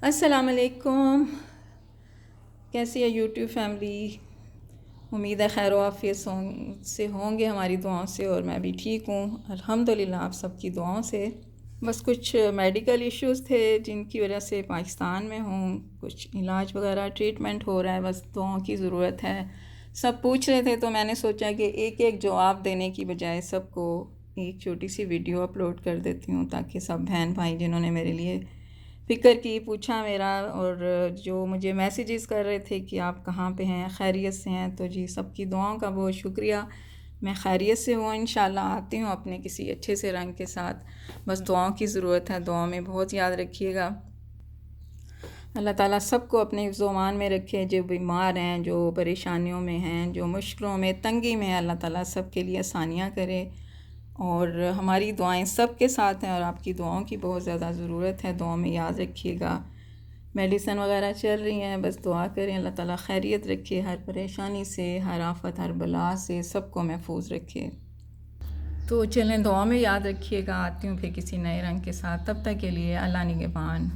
السلام علیکم، کیسی ہے یوٹیوب فیملی؟ امید ہے خیر و عافیت سے ہوں گے ہماری دعاؤں سے، اور میں بھی ٹھیک ہوں الحمدللہ آپ سب کی دعاؤں سے۔ بس کچھ میڈیکل ایشوز تھے جن کی وجہ سے پاکستان میں ہوں، کچھ علاج وغیرہ ٹریٹمنٹ ہو رہا ہے، بس دعاؤں کی ضرورت ہے۔ سب پوچھ رہے تھے تو میں نے سوچا کہ ایک ایک جواب دینے کی بجائے سب کو ایک چھوٹی سی ویڈیو اپلوڈ کر دیتی ہوں، تاکہ سب بہن بھائی جنہوں نے میرے لیے فکر کی، پوچھا میرا، اور جو مجھے میسیجز کر رہے تھے کہ آپ کہاں پہ ہیں، خیریت سے ہیں، تو جی سب کی دعاؤں کا بہت شکریہ۔ میں خیریت سے ہوں، انشاءاللہ آتی ہوں اپنے کسی اچھے سے رنگ کے ساتھ، بس دعاؤں کی ضرورت ہے، دعاؤں میں بہت یاد رکھیے گا۔ اللہ تعالیٰ سب کو اپنے حفظ و امان میں رکھے، جو بیمار ہیں، جو پریشانیوں میں ہیں، جو مشکلوں میں، تنگی میں ہیں، اللہ تعالیٰ سب کے لیے آسانیاں کرے۔ اور ہماری دعائیں سب کے ساتھ ہیں، اور آپ کی دعاؤں کی بہت زیادہ ضرورت ہے، دعاؤں میں یاد رکھیے گا۔ میڈیسن وغیرہ چل رہی ہیں، بس دعا کریں اللہ تعالیٰ خیریت رکھے، ہر پریشانی سے، ہر آفت، ہر بلا سے سب کو محفوظ رکھے۔ تو چلیں دعا میں یاد رکھیے گا، آتی ہوں پھر کسی نئے رنگ کے ساتھ، تب تک کے لیے اللہ نگہبان۔